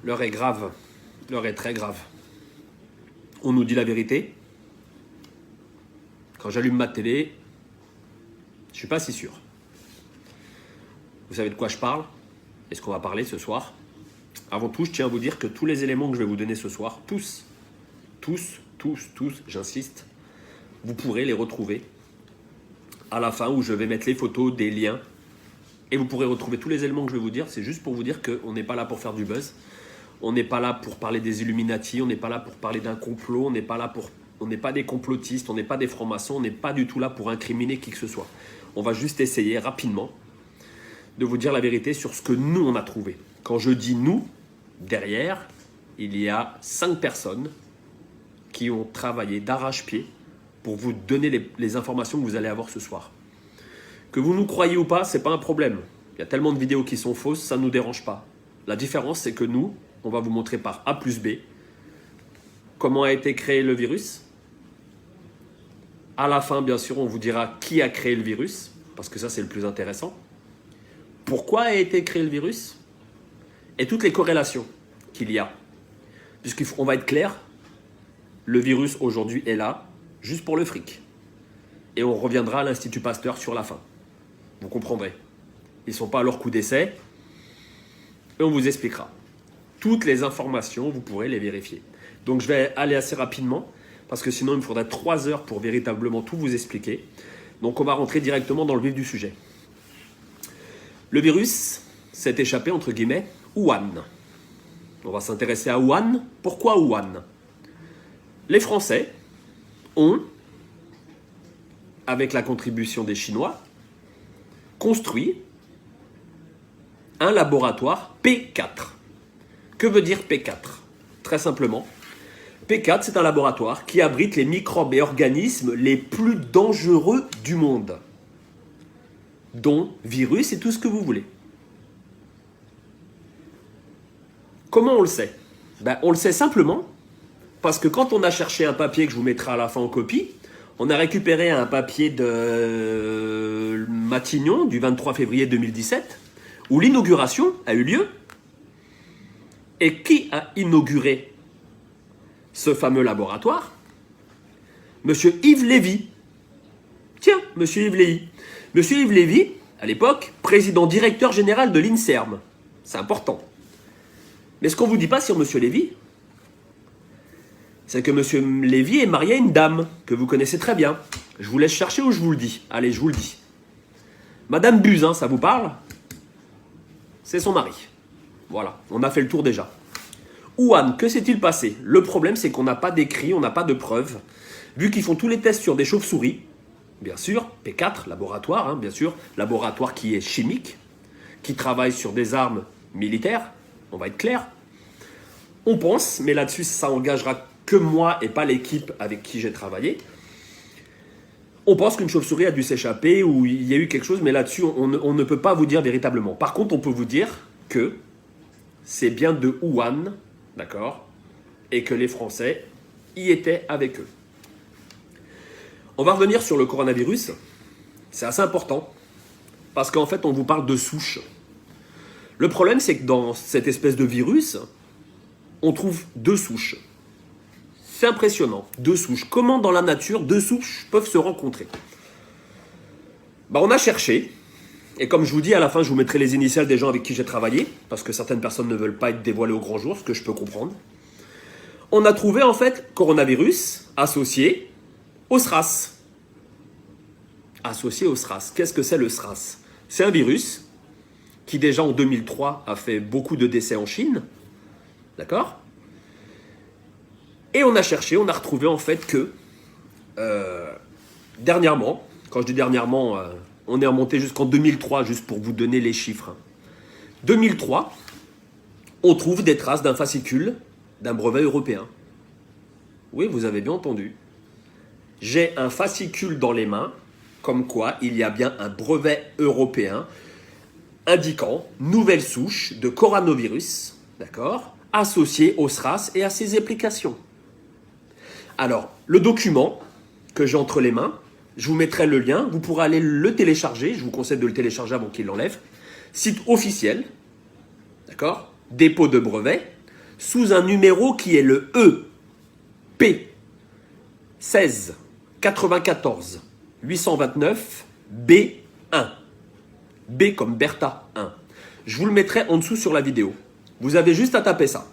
L'heure est grave. L'heure est très grave. On nous dit la vérité. Quand j'allume ma télé, je ne suis pas si sûr. Vous savez de quoi je parle? Est-ce qu'on va parler ce soir? Avant tout, je tiens à vous dire que tous les éléments que je vais vous donner ce soir, tous, j'insiste, vous pourrez les retrouver à la fin où je vais mettre les photos, des liens. Et vous pourrez retrouver tous les éléments que je vais vous dire. C'est juste pour vous dire qu'on n'est pas là pour faire du buzz. On n'est pas là pour parler des Illuminati. On n'est pas là pour parler d'un complot. On n'est pas des complotistes. On n'est pas des francs-maçons. On n'est pas du tout là pour incriminer qui que ce soit. On va juste essayer rapidement de vous dire la vérité sur ce que nous, on a trouvé. Quand je dis nous, derrière, il y a 5 personnes qui ont travaillé d'arrache-pied pour vous donner les informations que vous allez avoir ce soir. Que vous nous croyez ou pas, c'est pas un problème. Il y a tellement de vidéos qui sont fausses, ça ne nous dérange pas. La différence, c'est que nous, on va vous montrer par A plus B comment a été créé le virus. À la fin, bien sûr, on vous dira qui a créé le virus, parce que ça, c'est le plus intéressant. Pourquoi a été créé le virus et toutes les corrélations qu'il y a. Puisqu'on va être clair, le virus aujourd'hui est là juste pour le fric. Et on reviendra à l'Institut Pasteur sur la fin. Vous comprendrez. Ils ne sont pas à leur coup d'essai. Et on vous expliquera. Toutes les informations, vous pourrez les vérifier. Donc je vais aller assez rapidement, parce que sinon il me faudrait 3 heures pour véritablement tout vous expliquer. Donc on va rentrer directement dans le vif du sujet. Le virus s'est échappé, entre guillemets, Wuhan. On va s'intéresser à Wuhan. Pourquoi Wuhan? Les Français ont, avec la contribution des Chinois, construit un laboratoire P4. Que veut dire P4? Très simplement, P4, c'est un laboratoire qui abrite les microbes et organismes les plus dangereux du monde, dont virus et tout ce que vous voulez. Comment on le sait? On le sait simplement parce que quand on a cherché un papier que je vous mettrai à la fin en copie, on a récupéré un papier de Matignon du 23 février 2017 où l'inauguration a eu lieu. Et qui a inauguré ce fameux laboratoire? Monsieur Yves Lévy. Tiens, monsieur Yves Lévy. Monsieur Yves Lévy, à l'époque, président directeur général de l'INSERM. C'est important. Mais ce qu'on ne vous dit pas sur monsieur Lévy, c'est que monsieur Lévy est marié à une dame que vous connaissez très bien. Je vous laisse chercher ou je vous le dis. Allez, je vous le dis. Madame Buzyn, ça vous parle? C'est son mari. Voilà, on a fait le tour déjà. Wuhan, que s'est-il passé? Le problème, c'est qu'on n'a pas d'écrit, on n'a pas de preuves. Vu qu'ils font tous les tests sur des chauves-souris, bien sûr, P4, laboratoire, bien sûr, laboratoire qui est chimique, qui travaille sur des armes militaires, on va être clair. On pense, mais là-dessus, ça engagera que moi et pas l'équipe avec qui j'ai travaillé. On pense qu'une chauve-souris a dû s'échapper ou il y a eu quelque chose, mais là-dessus, on ne peut pas vous dire véritablement. Par contre, on peut vous dire que c'est bien de Wuhan, d'accord, et que les Français y étaient avec eux. On va revenir sur le coronavirus. C'est assez important, parce qu'en fait, on vous parle de souches. Le problème, c'est que dans cette espèce de virus, on trouve 2 souches. C'est impressionnant, 2 souches. Comment dans la nature 2 souches peuvent se rencontrer? On a cherché, et comme je vous dis, à la fin, je vous mettrai les initiales des gens avec qui j'ai travaillé, parce que certaines personnes ne veulent pas être dévoilées au grand jour, ce que je peux comprendre. On a trouvé en fait coronavirus associé au SRAS. Associé au SRAS. Qu'est-ce que c'est le SRAS? C'est un virus qui déjà en 2003 a fait beaucoup de décès en Chine. D'accord? Et on a cherché, on a retrouvé en fait que dernièrement, quand je dis dernièrement, on est remonté jusqu'en 2003, juste pour vous donner les chiffres. 2003, on trouve des traces d'un fascicule d'un brevet européen. Oui, vous avez bien entendu. J'ai un fascicule dans les mains, comme quoi il y a bien un brevet européen indiquant nouvelle souche de coronavirus, d'accord, associée au SRAS et à ses applications. Alors, le document que j'ai entre les mains, je vous mettrai le lien, vous pourrez aller le télécharger, je vous conseille de le télécharger avant qu'il l'enlève. Site officiel, d'accord, dépôt de brevet. sous un numéro qui est le EP 16 94 829 B1. B comme Bertha 1. Je vous le mettrai en dessous sur la vidéo. Vous avez juste à taper ça.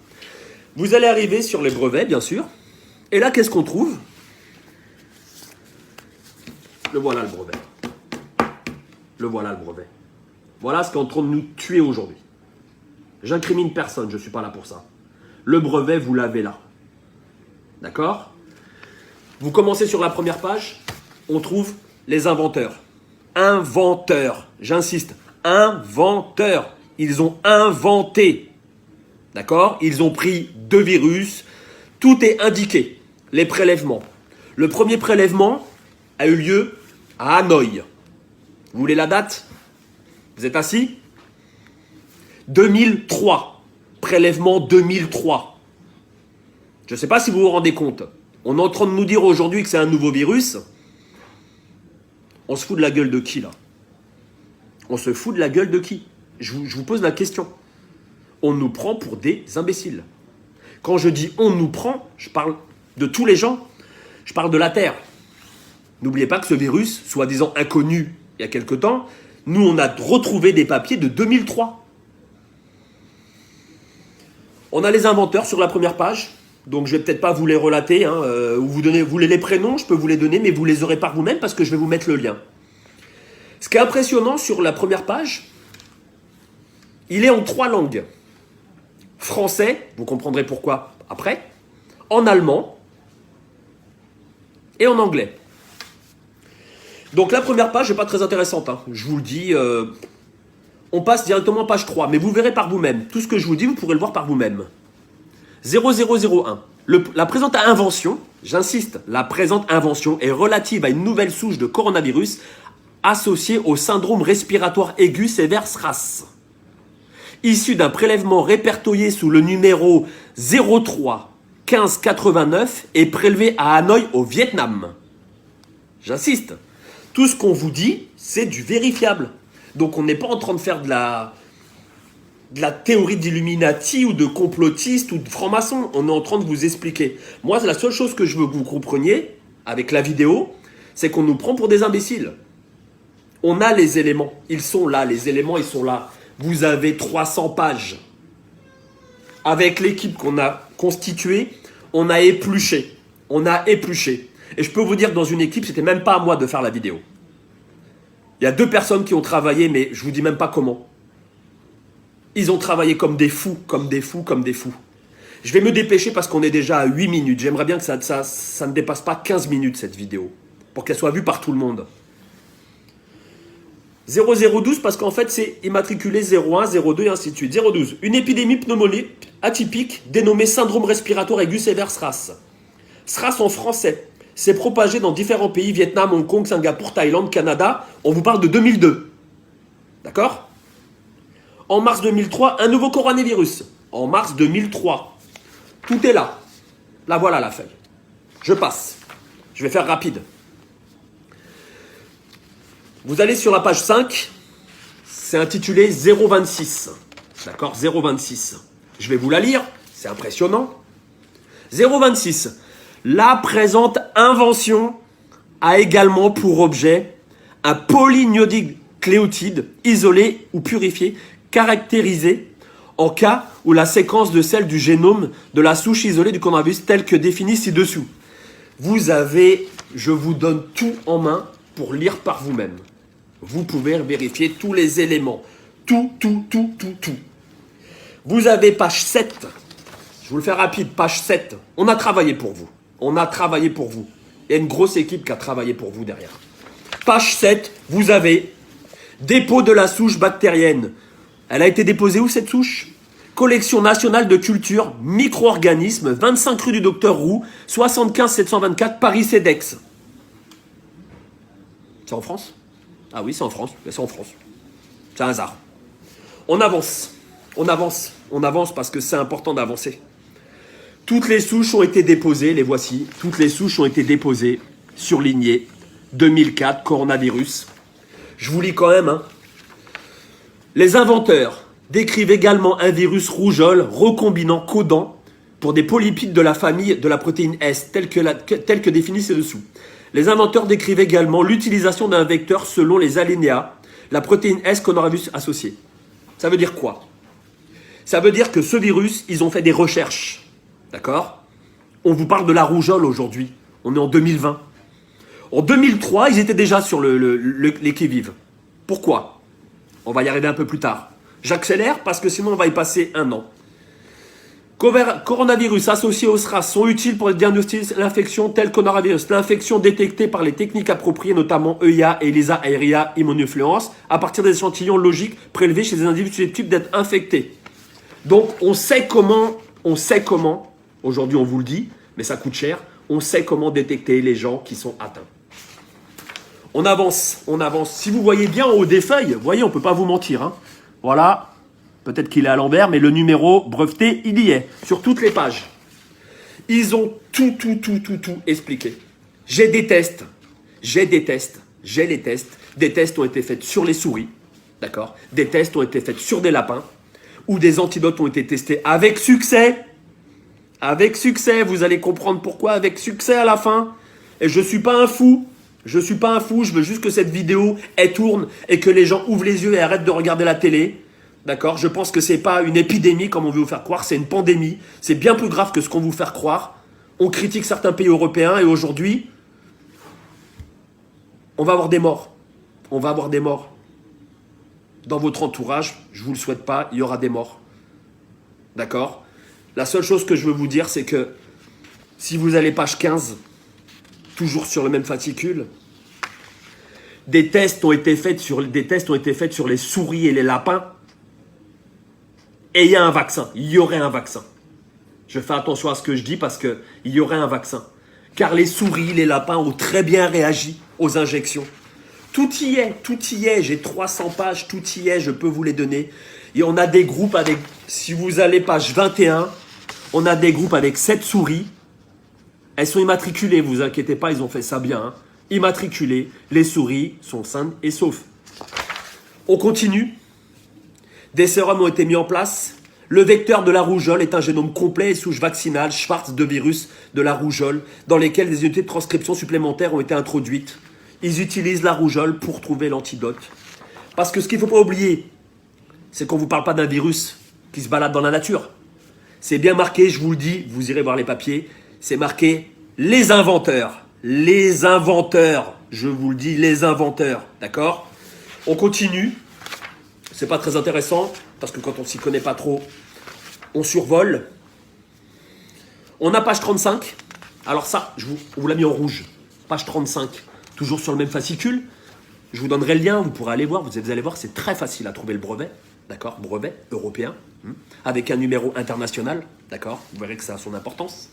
Vous allez arriver sur les brevets, bien sûr. Et là, qu'est-ce qu'on trouve? Le voilà le brevet. Le voilà le brevet. Voilà ce qui est en train de nous tuer aujourd'hui. J'incrimine personne, je ne suis pas là pour ça. Le brevet, vous l'avez là. D'accord? Vous commencez sur la première page, on trouve les inventeurs. Inventeurs, j'insiste, inventeurs. Ils ont inventé. D'accord? Ils ont pris 2 virus. Tout est indiqué. Les prélèvements. Le premier prélèvement a eu lieu à Hanoï. Vous voulez la date? Vous êtes assis? 2003. Prélèvement 2003. Je ne sais pas si vous vous rendez compte. On est en train de nous dire aujourd'hui que c'est un nouveau virus. On se fout de la gueule de qui là? On se fout de la gueule de qui? Je vous pose la question. On nous prend pour des imbéciles. Quand je dis on nous prend, je parle de tous les gens. Je parle de la Terre. N'oubliez pas que ce virus, soi-disant inconnu il y a quelque temps, nous on a retrouvé des papiers de 2003. On a les inventeurs sur la première page. Donc je ne vais peut-être pas vous les relater, hein, ou vous voulez les prénoms, je peux vous les donner, mais vous les aurez par vous-même parce que je vais vous mettre le lien. Ce qui est impressionnant sur la première page, il est en 3 langues. Français, vous comprendrez pourquoi après, en allemand et en anglais. Donc la première page n'est pas très intéressante, hein. Je vous le dis, on passe directement à page 3, mais vous verrez par vous-même. Tout ce que je vous dis, vous pourrez le voir par vous-même. 0001. La présente invention, j'insiste, la présente invention est relative à une nouvelle souche de coronavirus associée au syndrome respiratoire aigu sévère SRAS. Issue d'un prélèvement répertorié sous le numéro 03 15 89 et prélevé à Hanoï au Vietnam. J'insiste, tout ce qu'on vous dit, c'est du vérifiable. Donc on n'est pas en train de faire de la théorie d'Illuminati ou de complotiste ou de franc-maçon. On est en train de vous expliquer. Moi, la seule chose que je veux que vous compreniez avec la vidéo, c'est qu'on nous prend pour des imbéciles. On a les éléments. Ils sont là. Les éléments, ils sont là. Vous avez 300 pages. Avec l'équipe qu'on a constituée, on a épluché. On a épluché. Et je peux vous dire que dans une équipe, c'était même pas à moi de faire la vidéo. Il y a 2 personnes qui ont travaillé, mais je vous dis même pas comment. Ils ont travaillé comme des fous, comme des fous, comme des fous. Je vais me dépêcher parce qu'on est déjà à 8 minutes. J'aimerais bien que ça ne dépasse pas 15 minutes, cette vidéo, pour qu'elle soit vue par tout le monde. 0012 parce qu'en fait, c'est immatriculé 01, 02 et ainsi de suite. 012. Une épidémie pneumonique atypique dénommée syndrome respiratoire aigu sévère SRAS. SRAS en français. C'est propagé dans différents pays, Vietnam, Hong Kong, Singapour, Thaïlande, Canada. On vous parle de 2002. D'accord ? En mars 2003, un nouveau coronavirus. En mars 2003. Tout est là. Là, voilà la feuille. Je passe. Je vais faire rapide. Vous allez sur la page 5. C'est intitulé 026. D'accord ? 026. Je vais vous la lire. C'est impressionnant. 026. La présente invention a également pour objet un polynucléotide isolé ou purifié caractérisé en cas où la séquence de celle du génome de la souche isolée du coronavirus telle que définie ci-dessous. Vous avez, je vous donne tout en main pour lire par vous-même. Vous pouvez vérifier tous les éléments. Tout. Vous avez page 7. Je vous le fais rapide, page 7. On a travaillé pour vous. On a travaillé pour vous. Il y a une grosse équipe qui a travaillé pour vous derrière. Page 7, vous avez dépôt de la souche bactérienne. Elle a été déposée où cette souche? Collection nationale de culture, micro-organismes, 25 rue du Docteur Roux, 75 724 Paris-Cedex. C'est en France? Ah oui, c'est en France. C'est en France. C'est un hasard. On avance. On avance parce que c'est important d'avancer. Toutes les souches ont été déposées, les voici. Toutes les souches ont été déposées, surlignées. 2004, coronavirus. Je vous lis quand même. Hein. Les inventeurs décrivent également un virus rougeole recombinant codant pour des polypides de la famille de la protéine S, telle que définie ci-dessous. Les inventeurs décrivent également l'utilisation d'un vecteur selon les alinéas, la protéine S coronavirus associée. Ça veut dire quoi? Ça veut dire que ce virus, ils ont fait des recherches. D'accord? On vous parle de la rougeole aujourd'hui. On est en 2020. En 2003, ils étaient déjà sur les qui-vive. Pourquoi? On va y arriver un peu plus tard. J'accélère parce que sinon on va y passer un an. Coronavirus associés au SRAS sont utiles pour diagnostiquer l'infection telle coronavirus. L'infection détectée par les techniques appropriées, notamment EIA et ELISA aérea immunofluence, à partir des échantillons logiques prélevés chez des individus susceptibles d'être infectés. Donc on sait comment, aujourd'hui on vous le dit, mais ça coûte cher, on sait comment détecter les gens qui sont atteints. On avance. Si vous voyez bien en haut des feuilles, vous voyez, on ne peut pas vous mentir. Hein. Voilà. Peut-être qu'il est à l'envers, mais le numéro breveté, il y est, sur toutes les pages. Ils ont tout expliqué. J'ai les tests. Des tests ont été faits sur les souris, d'accord? Des tests ont été faits sur des lapins, où des antidotes ont été testés avec succès. Avec succès, vous allez comprendre pourquoi, avec succès à la fin. Et je ne suis pas un fou. Je veux juste que cette vidéo, elle tourne et que les gens ouvrent les yeux et arrêtent de regarder la télé. D'accord? Je pense que ce n'est pas une épidémie comme on veut vous faire croire, c'est une pandémie. C'est bien plus grave que ce qu'on veut vous faire croire. On critique certains pays européens et aujourd'hui, on va avoir des morts. Dans votre entourage, je ne vous le souhaite pas, il y aura des morts. D'accord? La seule chose que je veux vous dire, c'est que si vous allez page 15, toujours sur le même fascicule, des tests ont été faits sur les souris et les lapins. Et il y a un vaccin, il y aurait un vaccin. Je fais attention à ce que je dis parce qu'il y aurait un vaccin. Car les souris, les lapins ont très bien réagi aux injections. Tout y est, j'ai 300 pages, tout y est, je peux vous les donner. Et on a des groupes avec, si vous allez page 21, on a des groupes avec 7 souris. Elles sont immatriculées, vous inquiétez pas, ils ont fait ça bien. Hein. Immatriculées, les souris sont saines et saufs. On continue. Des sérums ont été mis en place. Le vecteur de la rougeole est un génome complet et souche vaccinale Schwartz de virus de la rougeole dans lesquelles des unités de transcription supplémentaires ont été introduites. Ils utilisent la rougeole pour trouver l'antidote. Parce que ce qu'il ne faut pas oublier, c'est qu'on ne vous parle pas d'un virus qui se balade dans la nature. C'est bien marqué, je vous le dis, vous irez voir les papiers, c'est marqué les inventeurs. Les inventeurs, je vous le dis, les inventeurs. D'accord? On continue. C'est pas très intéressant, parce que quand on s'y connaît pas trop, on survole. On a page 35. Alors ça, on vous l'a mis en rouge. Page 35, toujours sur le même fascicule. Je vous donnerai le lien, vous pourrez aller voir. Vous allez voir, c'est très facile à trouver le brevet. D'accord? Brevet européen, avec un numéro international. D'accord? Vous verrez que ça a son importance.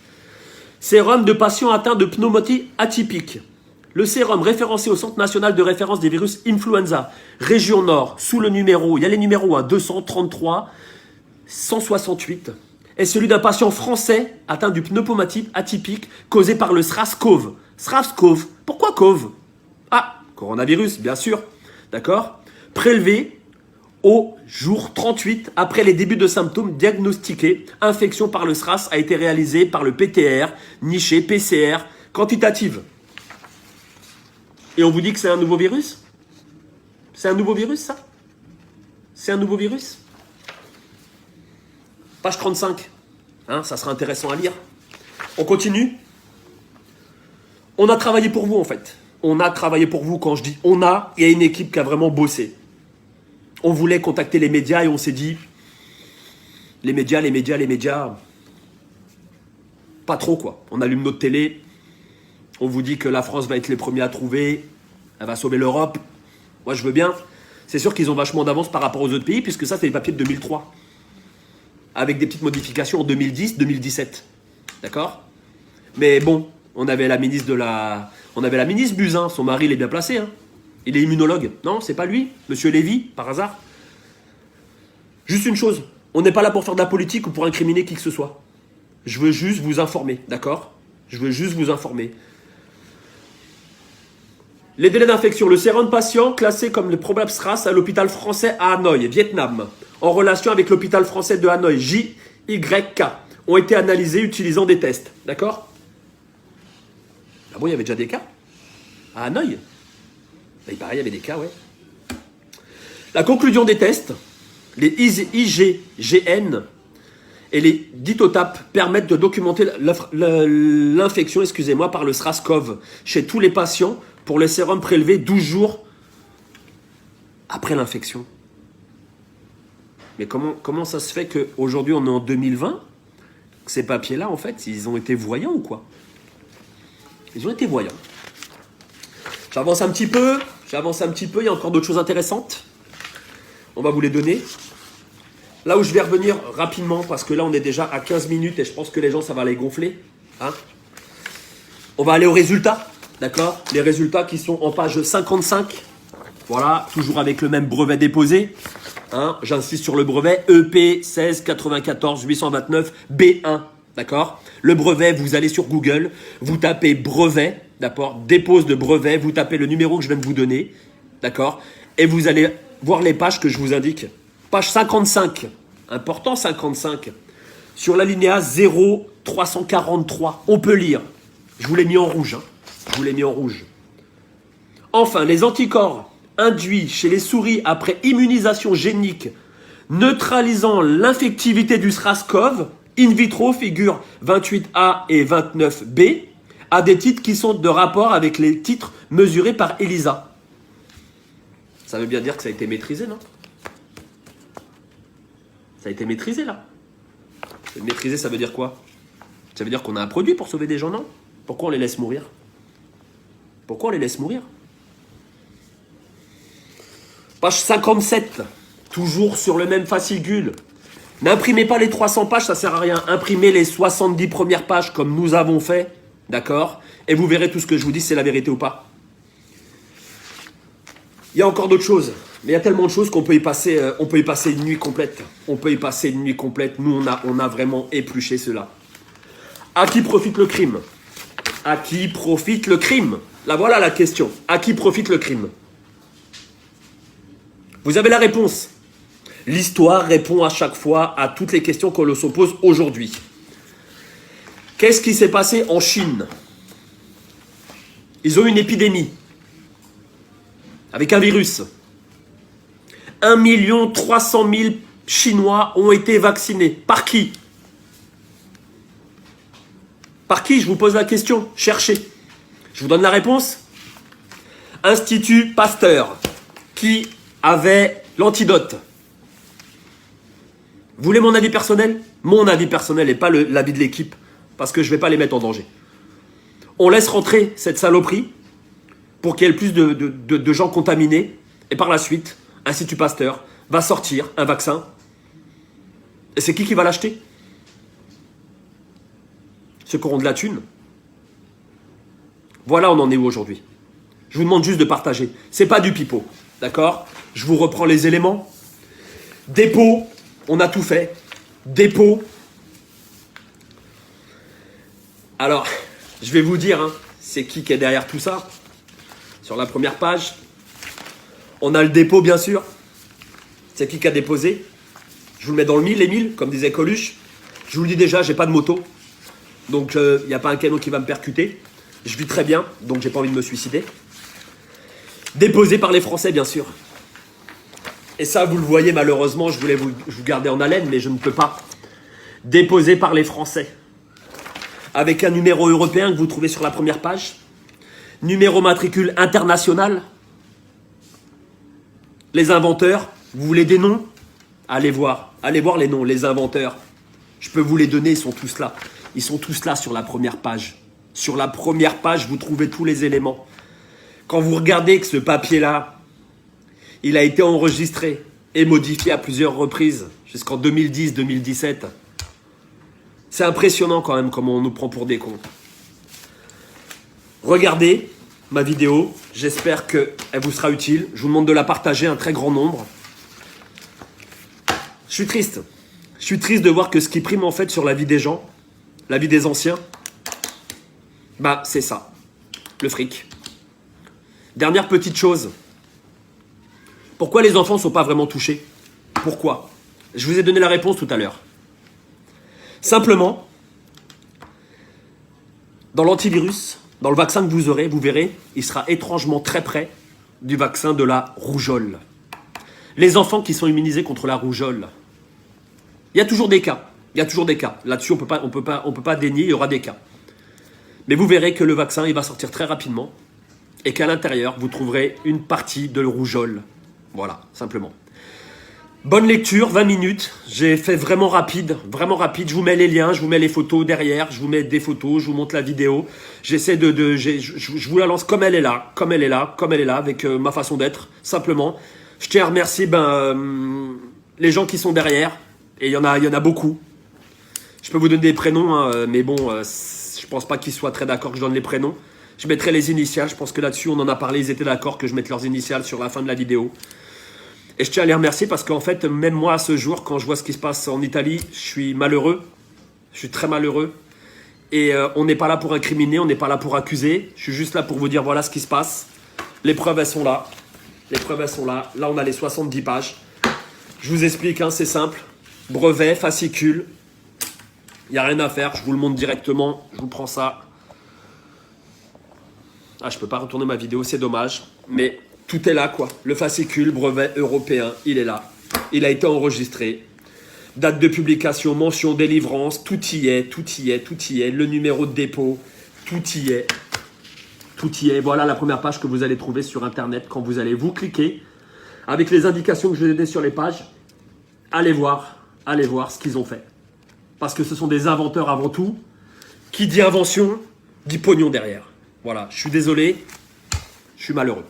Sérum de patients atteints de pneumonie atypique. Le sérum référencé au Centre national de référence des virus influenza, région Nord, sous le numéro, il y a les numéros 233, 168, est celui d'un patient français atteint du pneumonie atypique causé par le SRAS-CoV. SRAS-CoV, pourquoi CoV? Ah, coronavirus, bien sûr, d'accord? Prélevé au jour 38, après les débuts de symptômes diagnostiqués, infection par le SRAS a été réalisée par le PTR, niché PCR, quantitative. Et on vous dit que c'est un nouveau virus? C'est un nouveau virus, ça? C'est un nouveau virus? Page 35. Hein, ça sera intéressant à lire. On continue. On a travaillé pour vous, en fait. On a travaillé pour vous. Quand je dis on a, il y a une équipe qui a vraiment bossé. On voulait contacter les médias et on s'est dit, les médias, pas trop, quoi. On allume notre télé. On vous dit que la France va être les premiers à trouver, elle va sauver l'Europe. Moi, je veux bien. C'est sûr qu'ils ont vachement d'avance par rapport aux autres pays, puisque ça, c'est les papiers de 2003. Avec des petites modifications en 2010, 2017. D'accord? Mais bon, on avait la ministre Buzyn, son mari, il est bien placé. Hein. Il est immunologue. Non, c'est pas lui, Monsieur Lévy, par hasard. Juste une chose, on n'est pas là pour faire de la politique ou pour incriminer qui que ce soit. Je veux juste vous informer, d'accord? Je veux juste vous informer. Les délais d'infection. Le sérum patient classé comme le probable SRAS à l'hôpital français à Hanoï, Vietnam, en relation avec l'hôpital français de Hanoï, JYK, ont été analysés utilisant des tests. D'accord? Ah bon, il y avait déjà des cas? À Hanoï? Il paraît, il y avait des cas, ouais. La conclusion des tests, les IgGN et les ditotapes permettent de documenter l'infection, excusez-moi, par le SRAS-CoV chez tous les patients pour le sérum prélevé 12 jours après l'infection. Mais comment ça se fait qu'aujourd'hui, on est en 2020, que ces papiers-là, en fait, ils ont été voyants ou quoi? Ils ont été voyants. J'avance un petit peu, il y a encore d'autres choses intéressantes. On va vous les donner. Là où je vais revenir rapidement, parce que là, on est déjà à 15 minutes et je pense que les gens, ça va les gonfler. Hein, on va aller aux résultats, d'accord? Les résultats qui sont en page 55. Voilà, toujours avec le même brevet déposé. Hein, j'insiste sur le brevet EP 16 94 829 B1. D'accord? Le brevet, vous allez sur Google, vous tapez brevet, d'accord? Dépose de brevet, vous tapez le numéro que je viens de vous donner, d'accord? Et vous allez voir les pages que je vous indique. Page 55, important 55, sur l'alinéa 0343, on peut lire. Je vous l'ai mis en rouge, hein. Je vous l'ai mis en rouge. Enfin, les anticorps induits chez les souris après immunisation génique neutralisant l'infectivité du SRAS-CoV in vitro figure 28A et 29B à des titres qui sont de rapport avec les titres mesurés par ELISA. Ça veut bien dire que ça a été maîtrisé, non? Ça a été maîtrisé, là. Maîtrisé, ça veut dire quoi? Ça veut dire qu'on a un produit pour sauver des gens, non? Pourquoi on les laisse mourir? Pourquoi on les laisse mourir? Page 57, toujours sur le même fascicule. N'imprimez pas les 300 pages, ça sert à rien. Imprimez les 70 premières pages comme nous avons fait, d'accord? Et vous verrez tout ce que je vous dis, c'est la vérité ou pas. Il y a encore d'autres choses, mais il y a tellement de choses qu'on peut y passer, une nuit complète. On peut y passer une nuit complète. Nous, on a vraiment épluché cela. À qui profite le crime? À qui profite le crime? Là, voilà la question. À qui profite le crime? Vous avez la réponse. L'histoire répond à chaque fois à toutes les questions qu'on se pose aujourd'hui. Qu'est-ce qui s'est passé en Chine? Ils ont eu une épidémie avec un virus. 1 300 000 Chinois ont été vaccinés. Par qui? Par qui? Je vous pose la question. Cherchez. Je vous donne la réponse. Institut Pasteur, qui avait l'antidote. Vous voulez mon avis personnel? Mon avis personnel et pas l'avis de l'équipe, parce que je ne vais pas les mettre en danger. On laisse rentrer cette saloperie pour qu'il y ait le plus de gens contaminés, et par la suite, Institut Pasteur va sortir un vaccin. Et c'est qui va l'acheter? Ceux qui auront de la thune. Voilà, on en est où aujourd'hui? Je vous demande juste de partager. C'est pas du pipeau, d'accord? Je vous reprends les éléments. Dépôt, on a tout fait. Dépôt. Alors, je vais vous dire, hein, c'est qui est derrière tout ça. Sur la première page, on a le dépôt, bien sûr. C'est qui a déposé. Je vous le mets dans le mille, les mille, comme disait Coluche. Je vous le dis déjà, j'ai pas de moto. Donc, il n'y a pas un canon qui va me percuter. Je vis très bien, donc j'ai pas envie de me suicider. Déposé par les Français, bien sûr. Et ça, vous le voyez, malheureusement, je voulais vous garder en haleine, mais je ne peux pas. Déposé par les Français. Avec un numéro européen que vous trouvez sur la première page. Numéro matricule international. Les inventeurs, vous voulez des noms? Allez voir les noms, les inventeurs. Je peux vous les donner, ils sont tous là. Ils sont tous là sur la première page. Sur la première page, vous trouvez tous les éléments. Quand vous regardez que ce papier-là, il a été enregistré et modifié à plusieurs reprises, jusqu'en 2010-2017, c'est impressionnant quand même comment on nous prend pour des cons. Regardez ma vidéo, j'espère qu'elle vous sera utile. Je vous demande de la partager un très grand nombre. Je suis triste. Je suis triste de voir que ce qui prime en fait sur la vie des gens, la vie des anciens, bah c'est ça, le fric. Dernière petite chose. Pourquoi les enfants ne sont pas vraiment touchés? Pourquoi? Je vous ai donné la réponse tout à l'heure. Simplement, dans l'antivirus, dans le vaccin que vous aurez, vous verrez, il sera étrangement très près du vaccin de la rougeole. Les enfants qui sont immunisés contre la rougeole, il y a toujours des cas. Il y a toujours des cas. Là-dessus, on peut pas dénier, il y aura des cas. Mais vous verrez que le vaccin, il va sortir très rapidement et qu'à l'intérieur, vous trouverez une partie de rougeole. Voilà, simplement. Bonne lecture, 20 minutes. J'ai fait vraiment rapide, vraiment rapide. Je vous mets les liens, je vous mets les photos derrière, je vous mets des photos, je vous montre la vidéo. J'essaie je vous la lance comme elle est là, comme elle est là, comme elle est là, avec ma façon d'être, simplement. Je tiens à remercier les gens qui sont derrière, et il y en a beaucoup. Je peux vous donner des prénoms, hein, mais bon, je pense pas qu'ils soient très d'accord que je donne les prénoms. Je mettrai les initiales, je pense que là-dessus, on en a parlé, ils étaient d'accord que je mette leurs initiales sur la fin de la vidéo. Et je tiens à les remercier parce qu'en fait, même moi, à ce jour, quand je vois ce qui se passe en Italie, je suis malheureux. Je suis très malheureux. Et on n'est pas là pour incriminer, on n'est pas là pour accuser. Je suis juste là pour vous dire, voilà ce qui se passe. Les preuves, elles sont là. Les preuves, elles sont là. Là, on a les 70 pages. Je vous explique, hein, c'est simple. Brevet, fascicule. Il n'y a rien à faire. Je vous le montre directement. Je vous prends ça. Ah, je ne peux pas retourner ma vidéo, c'est dommage. Mais tout est là, quoi. Le fascicule, brevet européen, il est là. Il a été enregistré. Date de publication, mention, délivrance, tout y est, tout y est, tout y est. Le numéro de dépôt, tout y est. Tout y est. Voilà la première page que vous allez trouver sur Internet quand vous allez vous cliquer. Avec les indications que je vous ai données sur les pages, allez voir ce qu'ils ont fait. Parce que ce sont des inventeurs avant tout. Qui dit invention, dit pognon derrière. Voilà, je suis désolé, je suis malheureux.